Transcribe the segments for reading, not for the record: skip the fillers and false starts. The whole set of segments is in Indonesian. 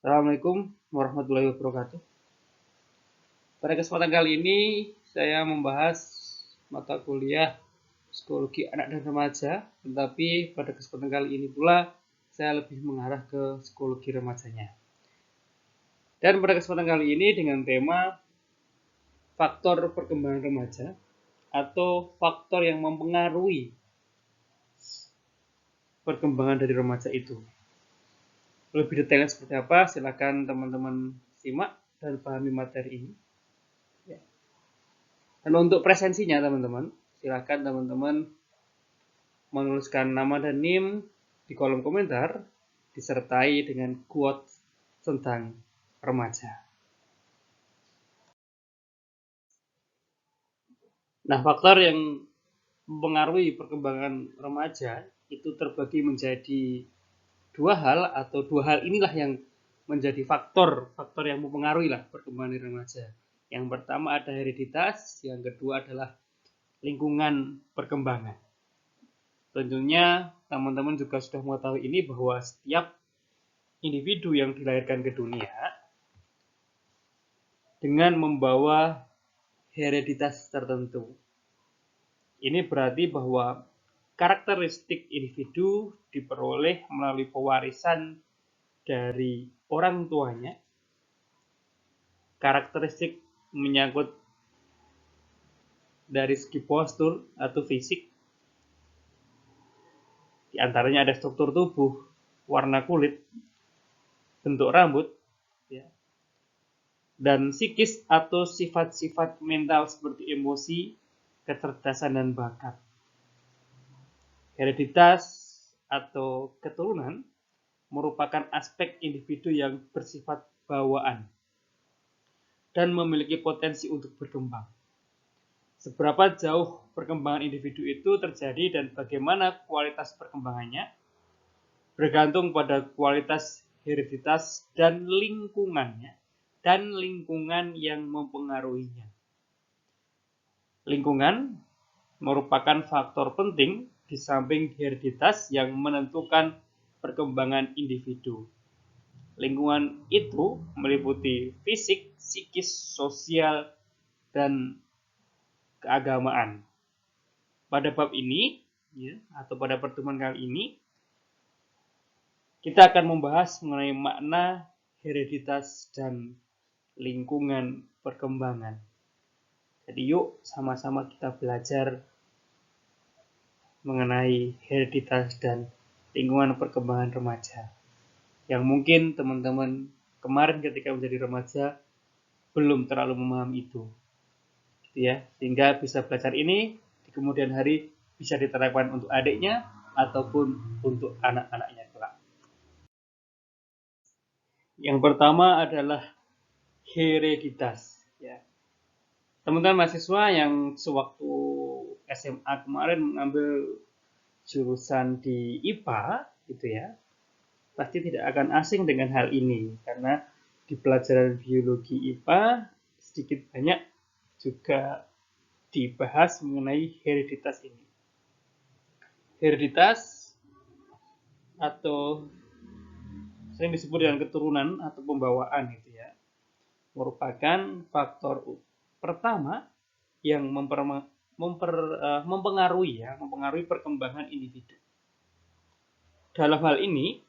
Assalamualaikum warahmatullahi wabarakatuh. Pada kesempatan kali ini saya membahas mata kuliah psikologi anak dan remaja, tetapi pada kesempatan kali ini pula saya lebih mengarah ke psikologi remajanya. Dan pada kesempatan kali ini dengan tema faktor perkembangan remaja atau faktor yang mempengaruhi perkembangan dari remaja itu. Lebih detailnya seperti apa, silakan teman-teman simak dan pahami materi ini. Dan untuk presensinya teman-teman, silakan teman-teman menuliskan nama dan NIM di kolom komentar disertai dengan quote tentang remaja. Nah, faktor yang mempengaruhi perkembangan remaja itu terbagi menjadi dua hal, atau dua hal inilah yang menjadi faktor yang mempengaruhi perkembangan remaja. Yang pertama ada hereditas, yang kedua adalah lingkungan perkembangan. Tentunya teman-teman juga sudah mengetahui ini bahwa setiap individu yang dilahirkan ke dunia dengan membawa hereditas tertentu. Ini berarti bahwa karakteristik individu diperoleh melalui pewarisan dari orang tuanya. Karakteristik menyangkut dari segi postur atau fisik. Di antaranya ada struktur tubuh, warna kulit, bentuk rambut, dan psikis atau sifat-sifat mental seperti emosi, kecerdasan, dan bakat. Hereditas atau keturunan merupakan aspek individu yang bersifat bawaan dan memiliki potensi untuk berkembang. Seberapa jauh perkembangan individu itu terjadi dan bagaimana kualitas perkembangannya bergantung pada kualitas hereditas dan lingkungannya dan lingkungan yang mempengaruhinya. Lingkungan merupakan faktor penting di samping hereditas yang menentukan perkembangan individu. Lingkungan itu meliputi fisik, psikis, sosial, dan keagamaan. Pada bab ini, atau pada pertemuan kali ini, kita akan membahas mengenai makna hereditas dan lingkungan perkembangan. Jadi yuk sama-sama kita belajar mengenai hereditas dan lingkungan perkembangan remaja. Yang mungkin teman-teman kemarin ketika menjadi remaja belum terlalu memahami itu. Sehingga bisa belajar ini di kemudian hari bisa diterapkan untuk adiknya ataupun untuk anak-anaknya kelak. Yang pertama adalah hereditas. Teman-teman mahasiswa yang sewaktu SMA kemarin mengambil jurusan di IPA, pasti tidak akan asing dengan hal ini, karena di pelajaran biologi IPA sedikit banyak juga dibahas mengenai hereditas ini. Hereditas atau sering disebut dengan keturunan atau pembawaan merupakan faktor pertama yang mempengaruhi perkembangan individu. Dalam hal ini,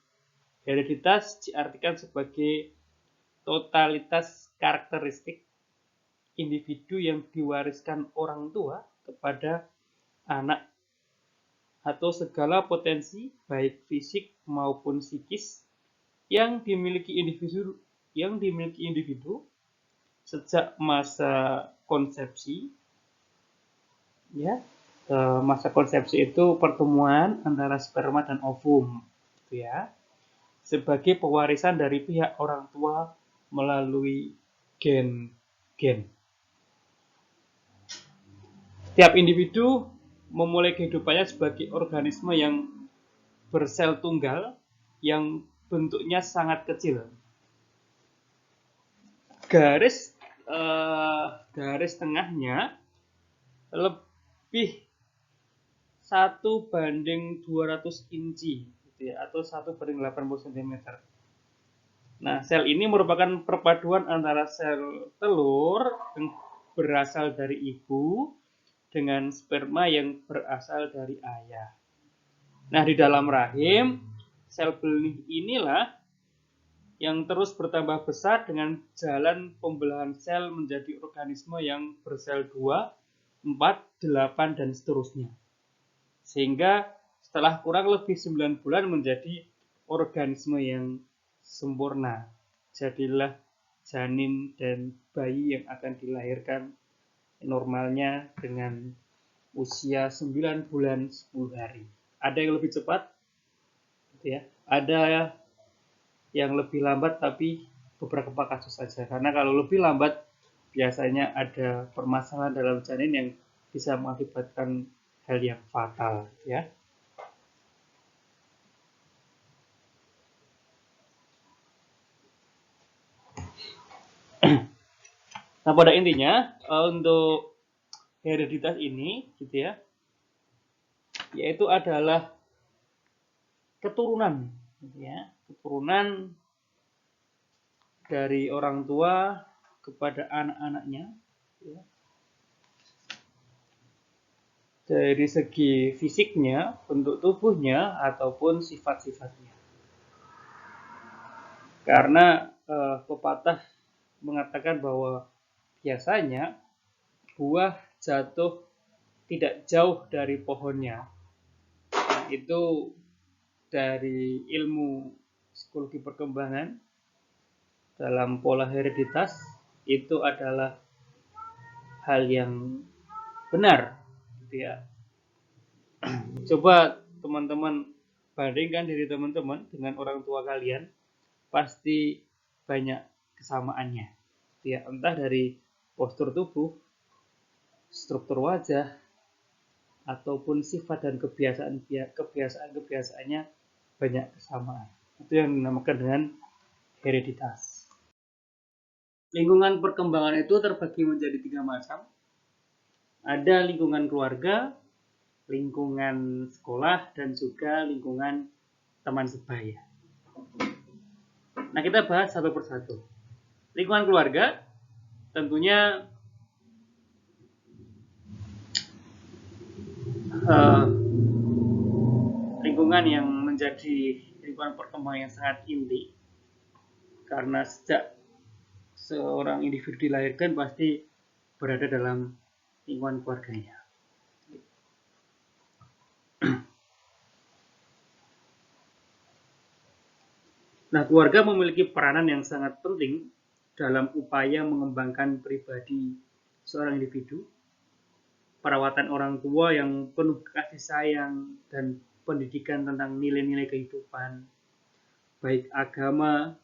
hereditas diartikan sebagai totalitas karakteristik individu yang diwariskan orang tua kepada anak atau segala potensi baik fisik maupun psikis yang dimiliki individu sejak masa konsepsi. Masa konsepsi itu pertemuan antara sperma dan ovum, sebagai pewarisan dari pihak orang tua melalui gen. Setiap individu memulai kehidupannya sebagai organisme yang bersel tunggal yang bentuknya sangat kecil. Garis tengahnya lebih 1:200 inci atau 1:80 cm. Nah, sel ini merupakan perpaduan antara sel telur yang berasal dari ibu dengan sperma yang berasal dari ayah. Nah, di dalam rahim, sel benih inilah yang terus bertambah besar dengan jalan pembelahan sel menjadi organisme yang bersel 2, 4, 8, dan seterusnya. Sehingga setelah kurang lebih 9 bulan menjadi organisme yang sempurna. Jadilah janin dan bayi yang akan dilahirkan normalnya dengan usia 9 bulan 10 hari. Ada yang lebih cepat, ya. Ada yang lebih lambat, tapi beberapa kasus saja. Karena kalau lebih lambat biasanya ada permasalahan dalam janin yang bisa mengakibatkan hal yang fatal, ya. Nah, pada intinya untuk hereditas ini gitu ya, yaitu adalah keturunan gitu ya, keturunan dari orang tua kepada anak-anaknya ya. Dari segi fisiknya, bentuk tubuhnya ataupun sifat-sifatnya. Karena pepatah mengatakan bahwa biasanya buah jatuh tidak jauh dari pohonnya. Nah, itu dari ilmu psikologi perkembangan dalam pola hereditas itu adalah hal yang benar gitu ya. Coba teman-teman bandingkan diri teman-teman dengan orang tua kalian, pasti banyak kesamaannya ya, entah dari postur tubuh, struktur wajah, ataupun sifat dan kebiasaan-kebiasaannya banyak kesamaan. Itu yang dinamakan dengan hereditas. Lingkungan perkembangan itu terbagi menjadi 3 macam. Ada lingkungan keluarga, lingkungan sekolah, dan juga lingkungan teman sebaya. Nah, kita bahas satu persatu. Lingkungan keluarga tentunya lingkungan yang menjadi lingkungan perkembangan yang sangat inti, karena sejak seorang individu dilahirkan pasti berada dalam lingkungan keluarganya. Nah, keluarga memiliki peranan yang sangat penting dalam upaya mengembangkan pribadi seorang individu. Perawatan orang tua yang penuh kasih sayang dan pendidikan tentang nilai-nilai kehidupan, baik agama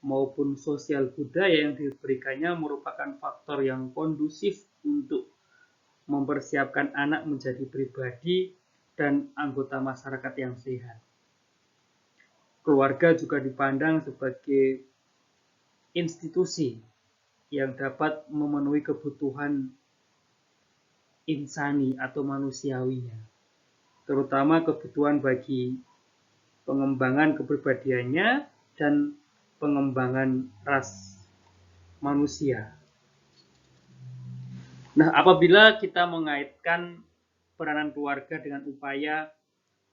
maupun sosial budaya yang diberikannya merupakan faktor yang kondusif untuk mempersiapkan anak menjadi pribadi dan anggota masyarakat yang sehat. Keluarga juga dipandang sebagai institusi yang dapat memenuhi kebutuhan insani atau manusiawinya, terutama kebutuhan bagi pengembangan kepribadiannya dan pengembangan ras manusia. Nah, apabila kita mengaitkan peranan keluarga dengan upaya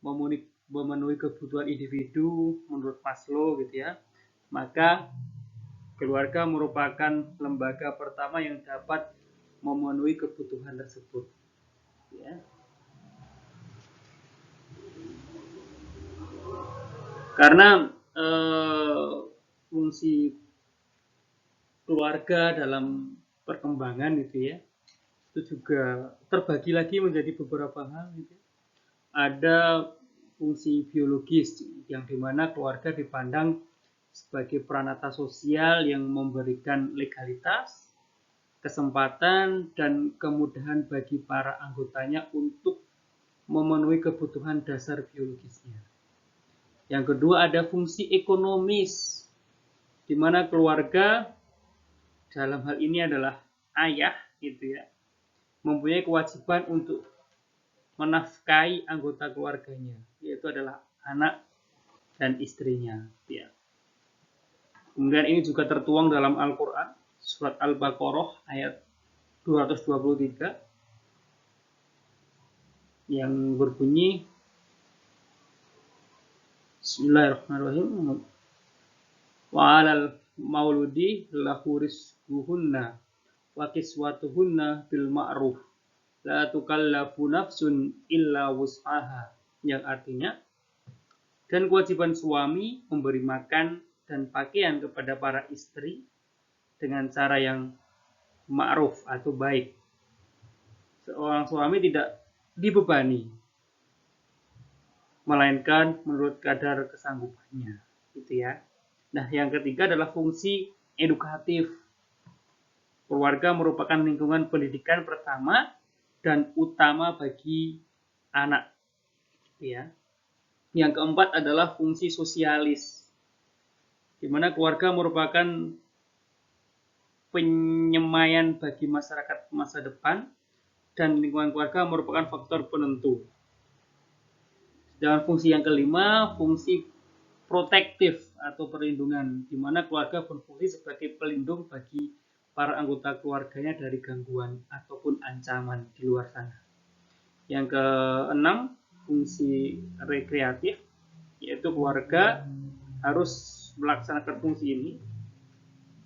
memenuhi kebutuhan individu menurut Maslow gitu ya, maka keluarga merupakan lembaga pertama yang dapat memenuhi kebutuhan tersebut. Ya. Karena fungsi keluarga dalam perkembangan gitu ya, itu juga terbagi lagi menjadi beberapa hal gitu. Ada fungsi biologis yang dimana keluarga dipandang sebagai peranata sosial yang memberikan legalitas, kesempatan, dan kemudahan bagi para anggotanya untuk memenuhi kebutuhan dasar biologisnya. Yang kedua ada fungsi ekonomis, di mana keluarga dalam hal ini adalah ayah gitu ya, mempunyai kewajiban untuk menafkahi anggota keluarganya, yaitu adalah anak dan istrinya ya. Kemudian ini juga tertuang dalam Al-Quran, surat Al-Baqarah ayat 223 yang berbunyi Bismillahirrahmanirrahim. Wa 'alal mauludi lahu rizquhunna wa kiswatuhunna bil ma'ruf la tukallafu nafsun illa wus'aha, yang artinya, dan kewajiban suami memberi makan dan pakaian kepada para istri dengan cara yang ma'ruf atau baik. Seorang suami tidak dibebani, melainkan menurut kadar kesanggupannya, gitu ya. Nah, yang ketiga adalah fungsi edukatif. Keluarga merupakan lingkungan pendidikan pertama dan utama bagi anak, ya. Yang keempat adalah fungsi sosialis, di mana keluarga merupakan penyemaian bagi masyarakat masa depan dan lingkungan keluarga merupakan faktor penentu. Dan fungsi yang kelima, fungsi protektif atau perlindungan, di mana keluarga berfungsi sebagai pelindung bagi para anggota keluarganya dari gangguan ataupun ancaman di luar sana. Yang keenam, fungsi rekreatif, yaitu keluarga harus melaksanakan fungsi ini.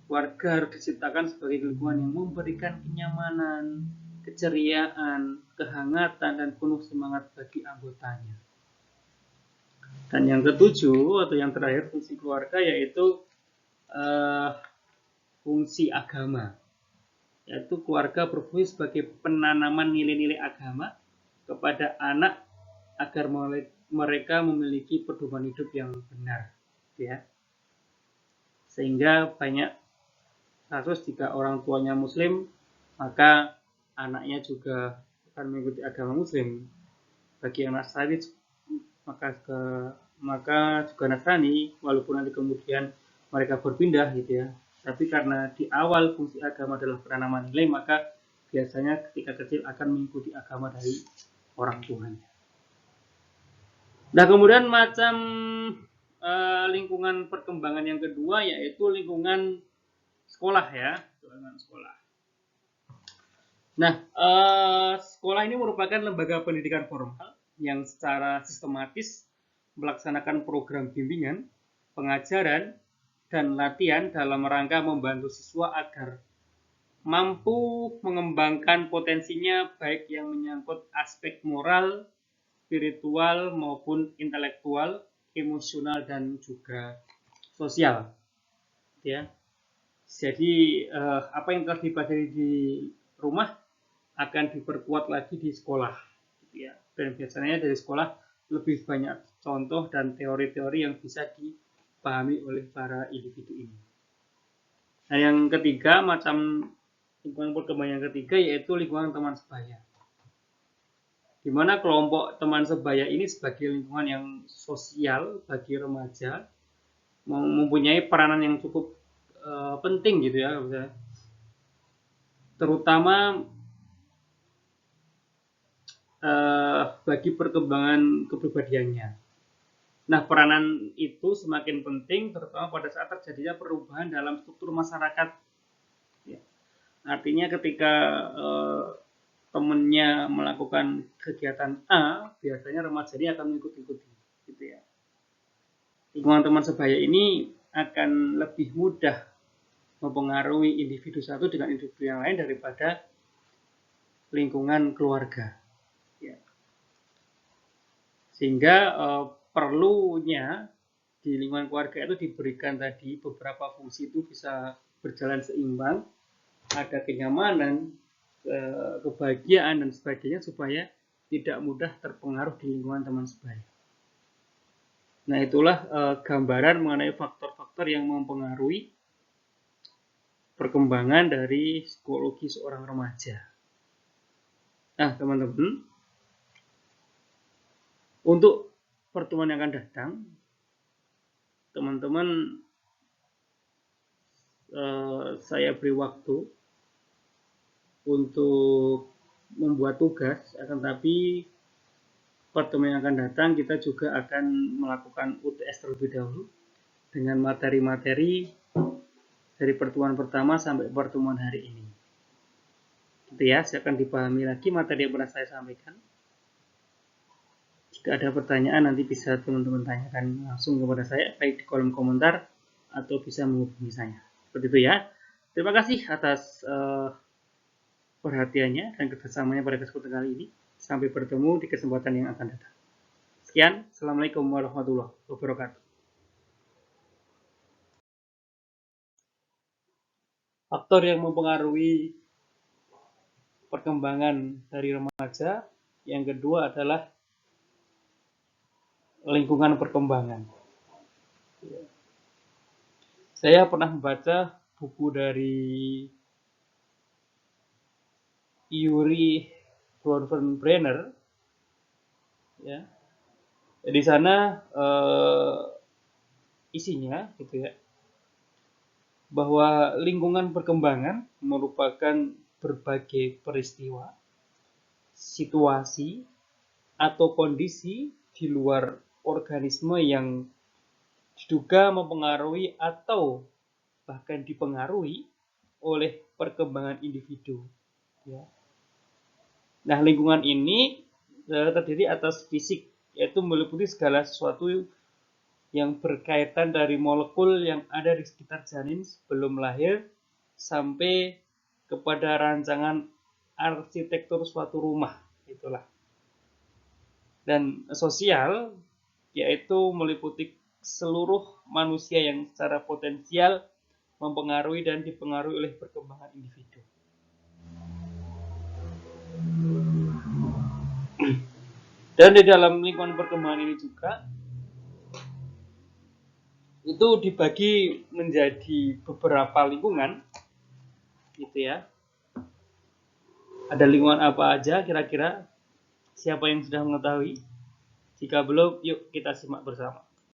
Keluarga harus diciptakan sebagai lingkungan yang memberikan kenyamanan, keceriaan, kehangatan, dan penuh semangat bagi anggotanya. Dan yang ketujuh atau yang terakhir, fungsi keluarga yaitu fungsi agama, yaitu keluarga berfungsi sebagai penanaman nilai-nilai agama kepada anak agar mereka memiliki pedoman hidup yang benar, ya. Sehingga banyak kasus jika orang tuanya Muslim, maka anaknya juga akan mengikuti agama Muslim. Bagi yang Nasrani, maka juga Nasrani, walaupun nanti kemudian mereka berpindah, gitu ya. Tapi karena di awal fungsi agama adalah penanaman nilai, maka biasanya ketika kecil akan mengikuti agama dari orang tuanya. Nah, kemudian macam lingkungan perkembangan yang kedua yaitu lingkungan sekolah, ya, lingkungan sekolah. Nah, sekolah ini merupakan lembaga pendidikan formal yang secara sistematis melaksanakan program bimbingan, pengajaran, dan latihan dalam rangka membantu siswa agar mampu mengembangkan potensinya baik yang menyangkut aspek moral, spiritual maupun intelektual, emosional, dan juga sosial, ya. Jadi apa yang telah dipelajari di rumah akan diperkuat lagi di sekolah, gitu ya. Dan biasanya dari sekolah lebih banyak contoh dan teori-teori yang bisa dipahami oleh para individu ini. Nah, yang ketiga, macam lingkungan perkembangan yang ketiga yaitu lingkungan teman sebaya, di mana kelompok teman sebaya ini sebagai lingkungan yang sosial bagi remaja mempunyai peranan yang cukup penting, gitu ya, terutama bagi perkembangan kepribadiannya. Nah, peranan itu semakin penting terutama pada saat terjadinya perubahan dalam struktur masyarakat, ya. Artinya ketika temannya melakukan kegiatan A, biasanya remaja ini akan mengikuti, gitu ya. Lingkungan teman sebaya ini akan lebih mudah mempengaruhi individu satu dengan individu yang lain daripada lingkungan keluarga, ya. Sehingga perlunya di lingkungan keluarga itu diberikan tadi beberapa fungsi itu bisa berjalan seimbang, ada kenyamanan, kebahagiaan, dan sebagainya supaya tidak mudah terpengaruh di lingkungan teman sebaya. Nah, itulah gambaran mengenai faktor-faktor yang mempengaruhi perkembangan dari psikologi seorang remaja. Nah, teman-teman, untuk pertemuan yang akan datang, teman-teman saya beri waktu untuk membuat tugas, akan tapi pertemuan yang akan datang kita juga akan melakukan UTS terlebih dahulu, dengan materi-materi dari pertemuan pertama sampai pertemuan hari ini. Gitu ya, silakan dipahami lagi materi yang pernah saya sampaikan. Jika ada pertanyaan nanti bisa teman-teman tanyakan langsung kepada saya, baik di kolom komentar atau bisa menghubungi saya. Seperti itu ya. Terima kasih atas perhatiannya dan kerjasamanya pada kesempatan kali ini. Sampai bertemu di kesempatan yang akan datang. Sekian, Assalamualaikum warahmatullahi wabarakatuh. Faktor yang mempengaruhi perkembangan dari remaja, yang kedua adalah lingkungan perkembangan. Saya pernah membaca buku dari Yuri Bronfenbrenner, ya. Di sana isinya gitu ya, bahwa lingkungan perkembangan merupakan berbagai peristiwa, situasi, atau kondisi di luar organisme yang diduga mempengaruhi atau bahkan dipengaruhi oleh perkembangan individu. Ya. Nah, lingkungan ini terdiri atas fisik, yaitu meliputi segala sesuatu yang berkaitan dari molekul yang ada di sekitar janin sebelum lahir sampai kepada rancangan arsitektur suatu rumah, itulah. Dan sosial yaitu meliputi seluruh manusia yang secara potensial mempengaruhi dan dipengaruhi oleh perkembangan individu. Dan di dalam lingkungan perkembangan ini juga itu dibagi menjadi beberapa lingkungan, gitu ya. Ada lingkungan apa aja kira-kira? Siapa yang sudah mengetahui? Jika belum, yuk kita simak bersama.